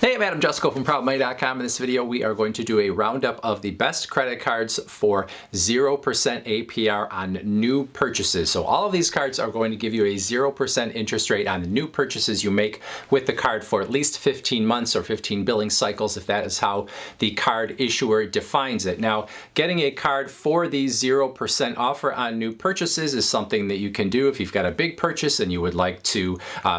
Hey, I'm Adam Jusko from ProudMoney.com. In this video, we are going to do a roundup of the best credit cards for 0% APR on new purchases. So all of these cards are going to give you a 0% interest rate on the new purchases you make with the card for at least 15 months or 15 billing cycles, if that is how the card issuer defines it. Now, getting a card for the 0% offer on new purchases is something that you can do if you've got a big purchase and you would like to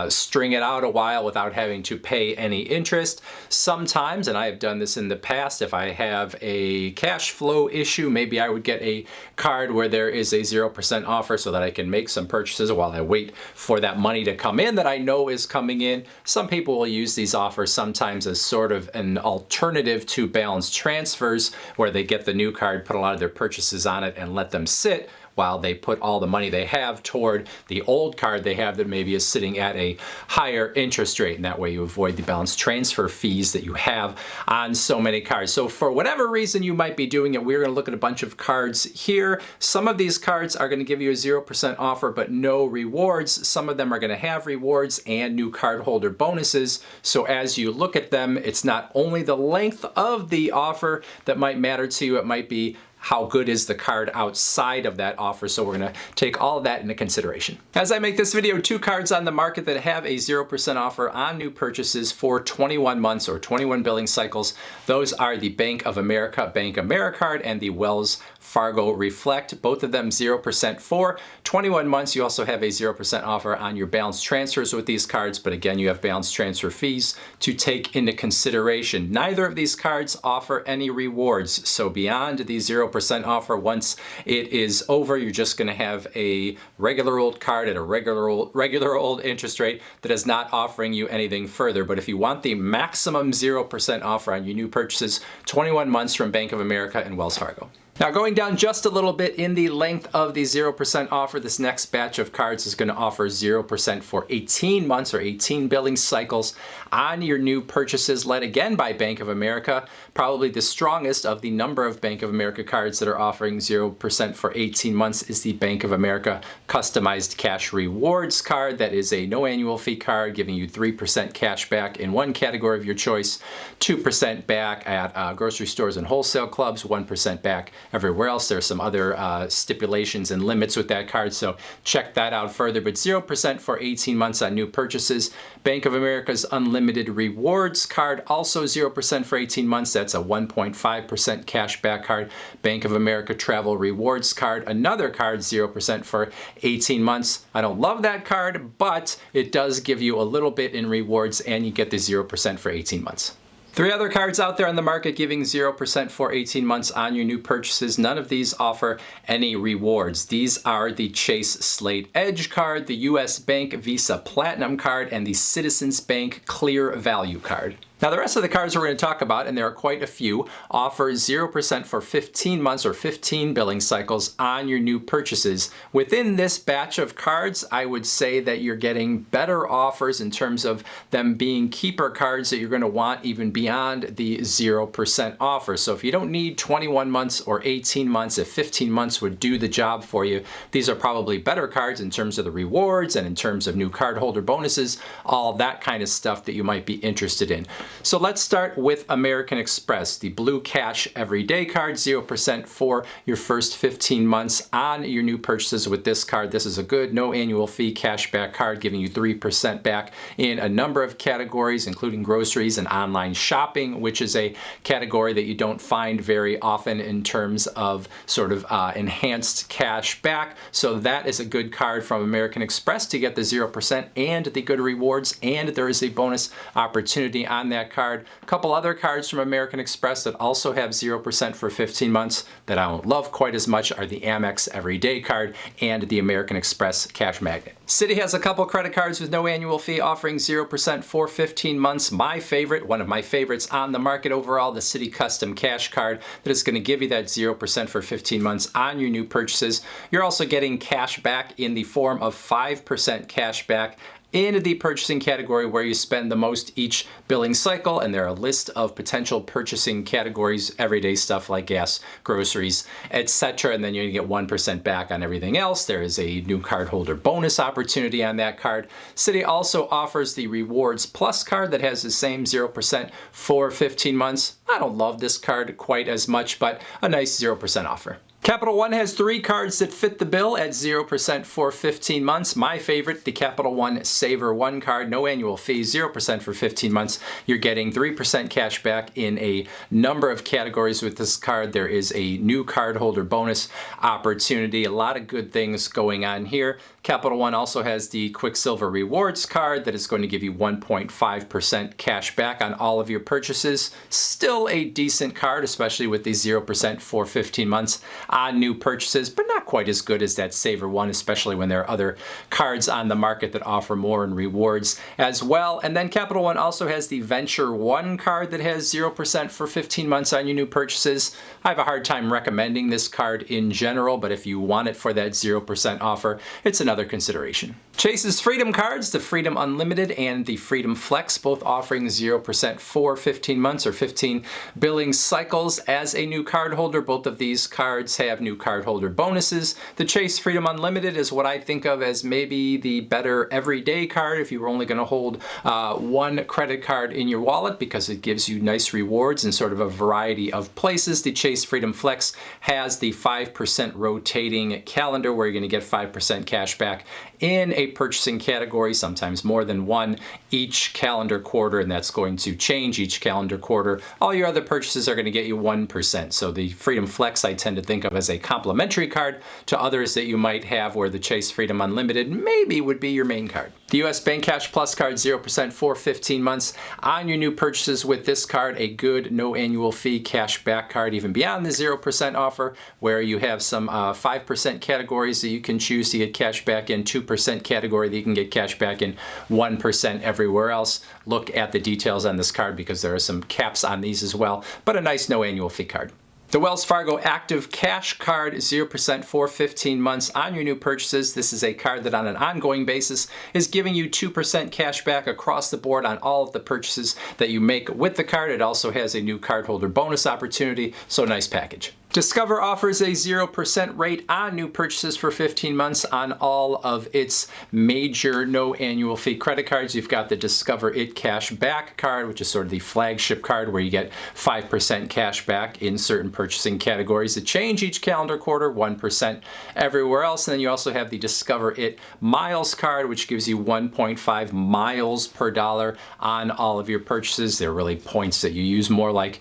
string it out a while without having to pay any interest. Sometimes, and I have done this in the past, if I have a cash flow issue, maybe I would get a card where there is a 0% offer so that I can make some purchases while I wait for that money to come in that I know is coming in. Some people will use these offers sometimes as sort of an alternative to balance transfers, where they get the new card, put a lot of their purchases on it, and let them sit while they put all the money they have toward the old card they have that maybe is sitting at a higher interest rate. And that way you avoid the balance transfer fees that you have on so many cards. So for whatever reason you might be doing it, we're going to look at a bunch of cards here. Some of these cards are going to give you a 0% offer but no rewards. Some of them are going to have rewards and new cardholder bonuses. So as you look at them, it's not only the length of the offer that might matter to you, it might be how good is the card outside of that offer. So we're gonna take all of that into consideration. As I make this video, two cards on the market that have a 0% offer on new purchases for 21 months or 21 billing cycles. Those are the Bank of America Bank AmeriCard and the Wells Fargo Reflect. Both of them 0% for 21 months. You also have a 0% offer on your balance transfers with these cards, but again, you have balance transfer fees to take into consideration. Neither of these cards offer any rewards. So beyond the 0% offer, once it is over, you're just going to have a regular old card at a regular old interest rate that is not offering you anything further. But if you want the maximum 0% offer on your new purchases, 21 months from Bank of America and Wells Fargo. Now, going down just a little bit in the length of the 0% offer, this next batch of cards is going to offer 0% for 18 months or 18 billing cycles on your new purchases, led again by Bank of America. Probably the strongest of the number of Bank of America cards that are offering 0% for 18 months is the Bank of America Customized Cash Rewards card. That is a no annual fee card giving you 3% cash back in one category of your choice, 2% back at grocery stores and wholesale clubs, 1% back everywhere else. There's some other stipulations and limits with that card, so check that out further. But 0% for 18 months on new purchases. Bank of America's Unlimited Rewards card, also 0% for 18 months. That's a 1.5% cash back card. Bank of America Travel Rewards card, another card, 0% for 18 months. I don't love that card, but it does give you a little bit in rewards and you get the 0% for 18 months. Three other cards out there on the market giving 0% for 18 months on your new purchases. None of these offer any rewards. These are the Chase Slate Edge card, the US Bank Visa Platinum card, and the Citizens Bank Clear Value card. Now, the rest of the cards we're going to talk about, and there are quite a few, offer 0% for 15 months or 15 billing cycles on your new purchases. Within this batch of cards, I would say that you're getting better offers in terms of them being keeper cards that you're going to want even beyond the 0% offer. So if you don't need 21 months or 18 months, if 15 months would do the job for you, these are probably better cards in terms of the rewards and in terms of new cardholder bonuses, all that kind of stuff that you might be interested in. So let's start with American Express, the Blue Cash Everyday card, 0% for your first 15 months on your new purchases with this card. This is a good no annual fee cashback card giving you 3% back in a number of categories, including groceries and online shopping, which is a category that you don't find very often in terms of sort of enhanced cash back. So that is a good card from American Express to get the 0% and the good rewards, and there is a bonus opportunity on that card. A couple other cards from American Express that also have 0% for 15 months that I don't love quite as much are the Amex Everyday card and the American Express Cash Magnet. Citi has a couple credit cards with no annual fee offering 0% for 15 months. My favorite, one of my favorites on the market overall, the Citi Custom Cash card that is going to give you that 0% for 15 months on your new purchases. You're also getting cash back in the form of 5% cash back in the purchasing category where you spend the most each billing cycle, and there are a list of potential purchasing categories, everyday stuff like gas, groceries, etc. And then you get 1% back on everything else. There is a new cardholder bonus opportunity on that card. Citi also offers the Rewards Plus card that has the same 0% for 15 months. I don't love this card quite as much, but a nice 0% offer. Capital One has 3 cards that fit the bill at 0% for 15 months. My favorite, the Capital One Saver One card, no annual fee, 0% for 15 months. You're getting 3% cash back in a number of categories with this card. There is a new cardholder bonus opportunity. A lot of good things going on here. Capital One also has the Quicksilver Rewards card that is going to give you 1.5% cash back on all of your purchases. Still a decent card, especially with the 0% for 15 months on new purchases, but not quite as good as that Saver One, especially when there are other cards on the market that offer more in rewards as well. And then Capital One also has the Venture One card that has 0% for 15 months on your new purchases. I have a hard time recommending this card in general, but if you want it for that 0% offer, it's another consideration. Chase's Freedom cards, the Freedom Unlimited and the Freedom Flex, both offering 0% for 15 months or 15 billing cycles as a new cardholder. Both of these cards have new cardholder bonuses. The Chase Freedom Unlimited is what I think of as maybe the better everyday card if you were only going to hold one credit card in your wallet, because it gives you nice rewards in sort of a variety of places. The Chase Freedom Flex has the 5% rotating calendar where you're going to get 5% cash back in a purchasing category, sometimes more than one each calendar quarter, and that's going to change each calendar quarter. All your other purchases are going to get you 1%. So the Freedom Flex I tend to think of as a complementary card to others that you might have, where the Chase Freedom Unlimited maybe would be your main card. The US Bank Cash Plus card, 0% for 15 months on your new purchases with this card. A good no annual fee cash back card, even beyond the 0% offer, where you have some 5% categories that you can choose to get cash back in, 2% category that you can get cash back in, 1% everywhere else. Look at the details on this card because there are some caps on these as well, but a nice no annual fee card. The Wells Fargo Active Cash Card, 0% for 15 months on your new purchases. This is a card that on an ongoing basis is giving you 2% cash back across the board on all of the purchases that you make with the card. It also has a new cardholder bonus opportunity, so nice package. Discover offers a 0% rate on new purchases for 15 months on all of its major no annual fee credit cards. You've got the Discover It Cash Back card, which is sort of the flagship card where you get 5% cash back in certain purchasing categories that change each calendar quarter, 1% everywhere else. And then you also have the Discover It Miles card, which gives you 1.5 miles per dollar on all of your purchases. They're really points that you use more like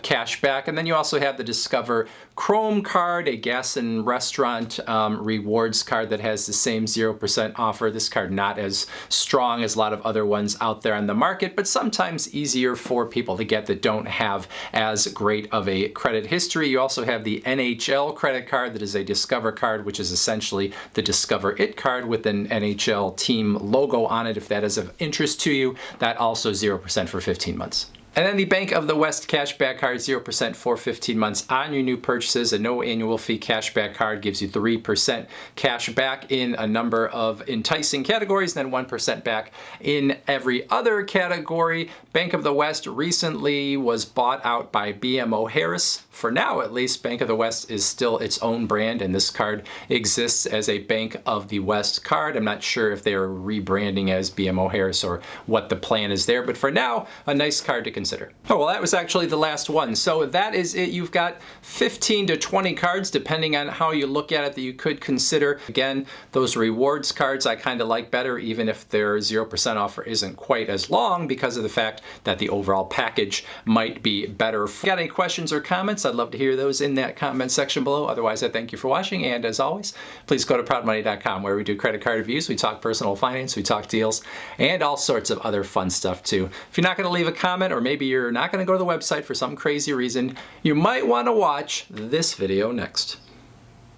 cash back. And then you also have the Discover Chrome card, a gas and restaurant rewards card that has the same 0% offer. This card not as strong as a lot of other ones out there on the market, but sometimes easier for people to get that don't have as great of a credit history. You also have the NHL credit card that is a Discover card, which is essentially the Discover It card with an NHL team logo on it. If that is of interest to you, that also 0% for 15 months. And then the Bank of the West Cashback Card, 0% for 15 months on your new purchases. A no annual fee cashback card gives you 3% cash back in a number of enticing categories, and then 1% back in every other category. Bank of the West recently was bought out by BMO Harris. For now, at least, Bank of the West is still its own brand, and this card exists as a Bank of the West card. I'm not sure if they are rebranding as BMO Harris or what the plan is there, but for now, a nice card to consider. Oh, well, that was actually the last one. So that is it. You've got 15 to 20 cards, depending on how you look at it, that you could consider. Again, those rewards cards I kind of like better, even if their 0% offer isn't quite as long, because of the fact that the overall package might be better. If you got any questions or comments, I'd love to hear those in that comment section below. Otherwise, I thank you for watching, and as always, please go to proudmoney.com, where we do credit card reviews, we talk personal finance, we talk deals, and all sorts of other fun stuff too. If you're not going to leave a comment, or maybe you're not going to go to the website for some crazy reason, you might want to watch this video next.